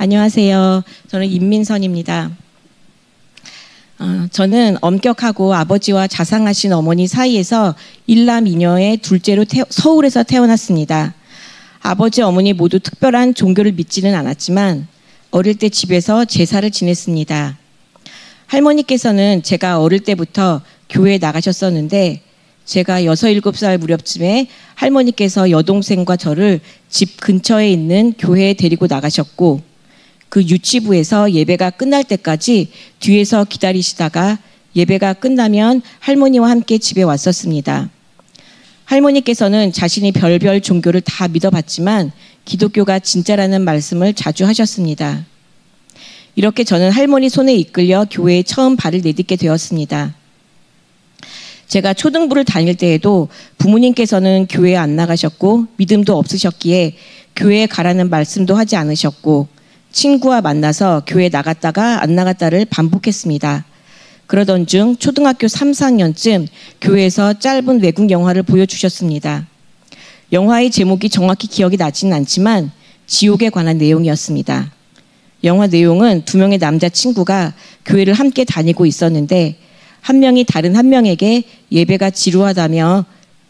안녕하세요. 저는 임민선입니다. 저는 엄격하고 아버지와 자상하신 어머니 사이에서 일남 이녀의 둘째로 서울에서 태어났습니다. 아버지, 어머니 모두 특별한 종교를 믿지는 않았지만 어릴 때 집에서 제사를 지냈습니다. 할머니께서는 제가 어릴 때부터 교회에 나가셨었는데 제가 6, 7살 무렵쯤에 할머니께서 여동생과 저를 집 근처에 있는 교회에 데리고 나가셨고 그 유치부에서 예배가 끝날 때까지 뒤에서 기다리시다가 예배가 끝나면 할머니와 함께 집에 왔었습니다. 할머니께서는 자신이 별별 종교를 다 믿어봤지만 기독교가 진짜라는 말씀을 자주 하셨습니다. 이렇게 저는 할머니 손에 이끌려 교회에 처음 발을 내딛게 되었습니다. 제가 초등부를 다닐 때에도 부모님께서는 교회에 안 나가셨고 믿음도 없으셨기에 교회에 가라는 말씀도 하지 않으셨고 친구와 만나서 교회에 나갔다가 안 나갔다를 반복했습니다. 그러던 중 초등학교 3, 4학년쯤 교회에서 짧은 외국 영화를 보여주셨습니다. 영화의 제목이 정확히 기억이 나지는 않지만 지옥에 관한 내용이었습니다. 영화 내용은 2명의 남자친구가 교회를 함께 다니고 있었는데 한 명이 다른 한 명에게 예배가 지루하다며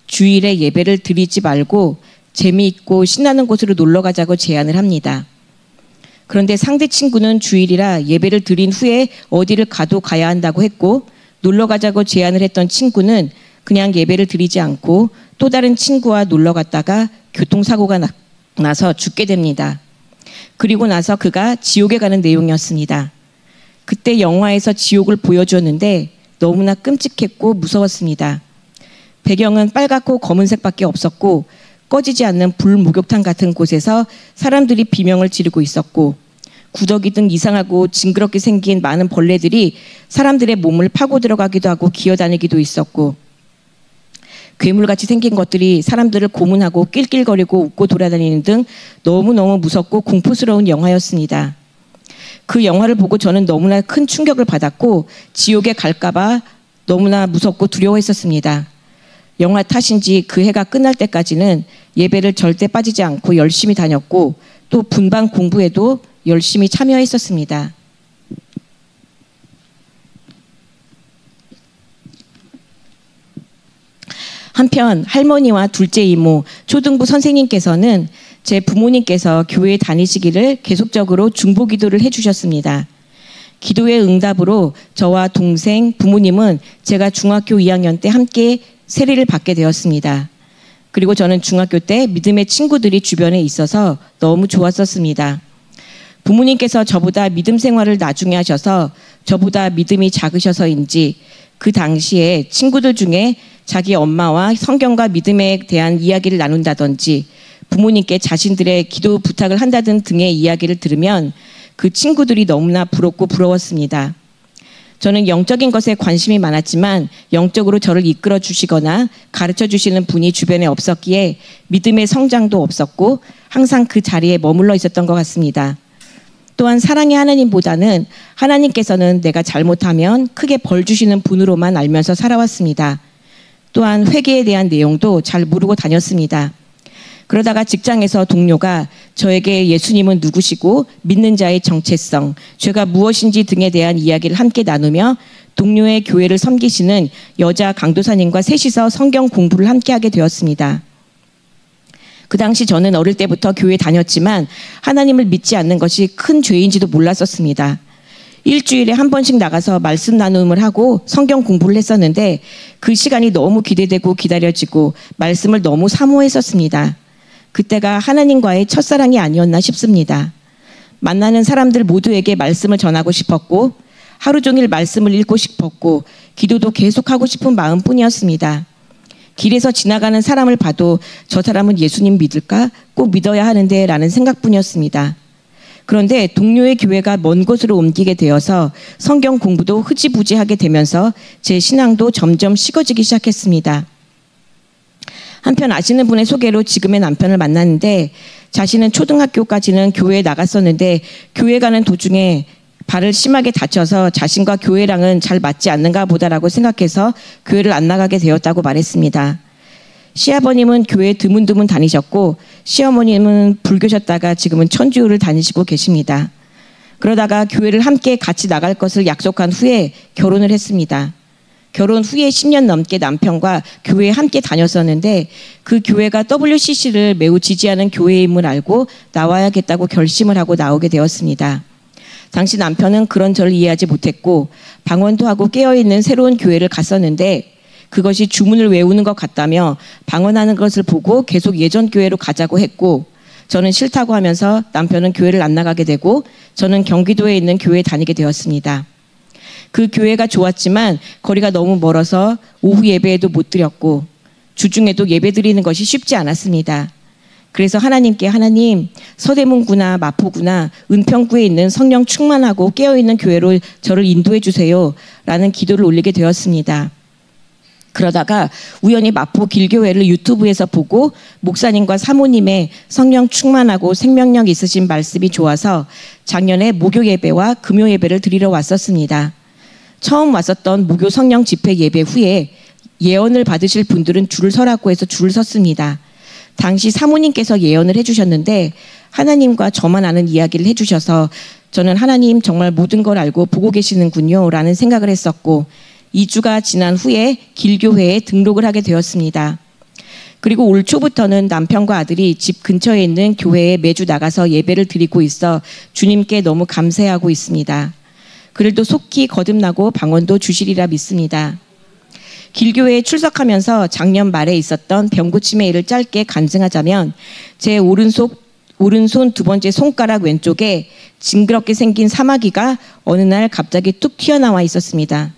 주일에 예배를 드리지 말고 재미있고 신나는 곳으로 놀러 가자고 제안을 합니다. 그런데 상대 친구는 주일이라 예배를 드린 후에 어디를 가도 가야 한다고 했고 놀러 가자고 제안을 했던 친구는 그냥 예배를 드리지 않고 또 다른 친구와 놀러 갔다가 교통사고가 나서 죽게 됩니다. 그리고 나서 그가 지옥에 가는 내용이었습니다. 그때 영화에서 지옥을 보여주었는데 너무나 끔찍했고 무서웠습니다. 배경은 빨갛고 검은색밖에 없었고 꺼지지 않는 불목욕탕 같은 곳에서 사람들이 비명을 지르고 있었고 구더기 등 이상하고 징그럽게 생긴 많은 벌레들이 사람들의 몸을 파고 들어가기도 하고 기어다니기도 있었고 괴물같이 생긴 것들이 사람들을 고문하고 낄낄거리고 웃고 돌아다니는 등 너무너무 무섭고 공포스러운 영화였습니다. 그 영화를 보고 저는 너무나 큰 충격을 받았고 지옥에 갈까봐 너무나 무섭고 두려워했었습니다. 영화 탓인지 그 해가 끝날 때까지는 예배를 절대 빠지지 않고 열심히 다녔고 또 분반 공부에도 열심히 참여했었습니다. 한편 할머니와 둘째 이모, 초등부 선생님께서는 제 부모님께서 교회에 다니시기를 계속적으로 중보기도를 해주셨습니다. 기도의 응답으로 저와 동생, 부모님은 제가 중학교 2학년 때 함께 세례를 받게 되었습니다. 그리고 저는 중학교 때 믿음의 친구들이 주변에 있어서 너무 좋았었습니다. 부모님께서 저보다 믿음 생활을 나중에 하셔서 저보다 믿음이 작으셔서인지 그 당시에 친구들 중에 자기 엄마와 성경과 믿음에 대한 이야기를 나눈다든지 부모님께 자신들의 기도 부탁을 한다든 등의 이야기를 들으면 그 친구들이 너무나 부럽고 부러웠습니다. 저는 영적인 것에 관심이 많았지만 영적으로 저를 이끌어 주시거나 가르쳐 주시는 분이 주변에 없었기에 믿음의 성장도 없었고 항상 그 자리에 머물러 있었던 것 같습니다. 또한 사랑의 하나님보다는 하나님께서는 내가 잘못하면 크게 벌 주시는 분으로만 알면서 살아왔습니다. 또한 회개에 대한 내용도 잘 모르고 다녔습니다. 그러다가 직장에서 동료가 저에게 예수님은 누구시고 믿는 자의 정체성, 죄가 무엇인지 등에 대한 이야기를 함께 나누며 동료의 교회를 섬기시는 여자 강도사님과 셋이서 성경 공부를 함께 하게 되었습니다. 그 당시 저는 어릴 때부터 교회에 다녔지만 하나님을 믿지 않는 것이 큰 죄인지도 몰랐었습니다. 일주일에 한 번씩 나가서 말씀 나눔을 하고 성경 공부를 했었는데 그 시간이 너무 기대되고 기다려지고 말씀을 너무 사모했었습니다. 그때가 하나님과의 첫사랑이 아니었나 싶습니다. 만나는 사람들 모두에게 말씀을 전하고 싶었고 하루 종일 말씀을 읽고 싶었고 기도도 계속하고 싶은 마음뿐이었습니다. 길에서 지나가는 사람을 봐도 저 사람은 예수님 믿을까? 꼭 믿어야 하는데 라는 생각뿐이었습니다. 그런데 동료의 교회가 먼 곳으로 옮기게 되어서 성경 공부도 흐지부지하게 되면서 제 신앙도 점점 식어지기 시작했습니다. 한편 아시는 분의 소개로 지금의 남편을 만났는데 자신은 초등학교까지는 교회에 나갔었는데 교회 가는 도중에 발을 심하게 다쳐서 자신과 교회랑은 잘 맞지 않는가 보다라고 생각해서 교회를 안 나가게 되었다고 말했습니다. 시아버님은 교회 드문드문 다니셨고 시어머님은 불교셨다가 지금은 천주교를 다니시고 계십니다. 그러다가 교회를 함께 같이 나갈 것을 약속한 후에 결혼을 했습니다. 결혼 후에 10년 넘게 남편과 교회에 함께 다녔었는데 그 교회가 WCC를 매우 지지하는 교회임을 알고 나와야겠다고 결심을 하고 나오게 되었습니다. 당시 남편은 그런 저를 이해하지 못했고 방언도 하고 깨어있는 새로운 교회를 갔었는데 그것이 주문을 외우는 것 같다며 방언하는 것을 보고 계속 예전 교회로 가자고 했고 저는 싫다고 하면서 남편은 교회를 안 나가게 되고 저는 경기도에 있는 교회에 다니게 되었습니다. 그 교회가 좋았지만 거리가 너무 멀어서 오후 예배에도 못 드렸고 주중에도 예배 드리는 것이 쉽지 않았습니다. 그래서 하나님께 하나님 서대문구나 마포구나 은평구에 있는 성령 충만하고 깨어있는 교회로 저를 인도해 주세요 라는 기도를 올리게 되었습니다. 그러다가 우연히 마포 길교회를 유튜브에서 보고 목사님과 사모님의 성령 충만하고 생명력 있으신 말씀이 좋아서 작년에 목요 예배와 금요 예배를 드리러 왔었습니다. 처음 왔었던 목요 성령 집회 예배 후에 예언을 받으실 분들은 줄을 서라고 해서 줄을 섰습니다. 당시 사모님께서 예언을 해주셨는데 하나님과 저만 아는 이야기를 해주셔서 저는 하나님 정말 모든 걸 알고 보고 계시는군요 라는 생각을 했었고 2주가 지난 후에 길교회에 등록을 하게 되었습니다. 그리고 올 초부터는 남편과 아들이 집 근처에 있는 교회에 매주 나가서 예배를 드리고 있어 주님께 너무 감사하고 있습니다. 그들도 속히 거듭나고 방언도 주시리라 믿습니다. 길교회에 출석하면서 작년 말에 있었던 병고침의 일을 짧게 간증하자면 제 오른손 두 번째 손가락 왼쪽에 징그럽게 생긴 사마귀가 어느 날 갑자기 뚝 튀어나와 있었습니다.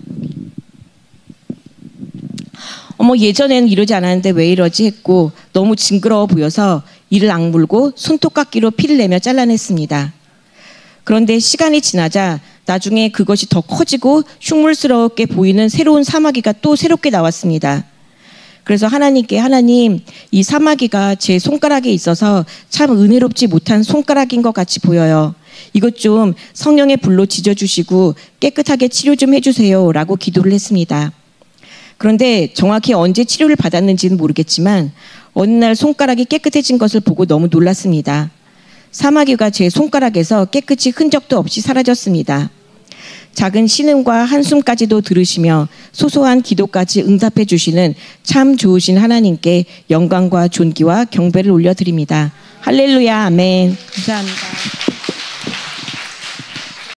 예전에는 이러지 않았는데 왜 이러지 했고 너무 징그러워 보여서 이를 악물고 손톱깎이로 피를 내며 잘라냈습니다. 그런데 시간이 지나자 나중에 그것이 더 커지고 흉물스럽게 보이는 새로운 사마귀가 또 새롭게 나왔습니다. 그래서 하나님께 하나님 이 사마귀가 제 손가락에 있어서 참 은혜롭지 못한 손가락인 것 같이 보여요. 이것 좀 성령의 불로 지져주시고 깨끗하게 치료 좀 해주세요 라고 기도를 했습니다. 그런데 정확히 언제 치료를 받았는지는 모르겠지만 어느 날 손가락이 깨끗해진 것을 보고 너무 놀랐습니다. 사마귀가 제 손가락에서 깨끗이 흔적도 없이 사라졌습니다. 작은 신음과 한숨까지도 들으시며 소소한 기도까지 응답해 주시는 참 좋으신 하나님께 영광과 존귀와 경배를 올려드립니다. 할렐루야 아멘. 감사합니다.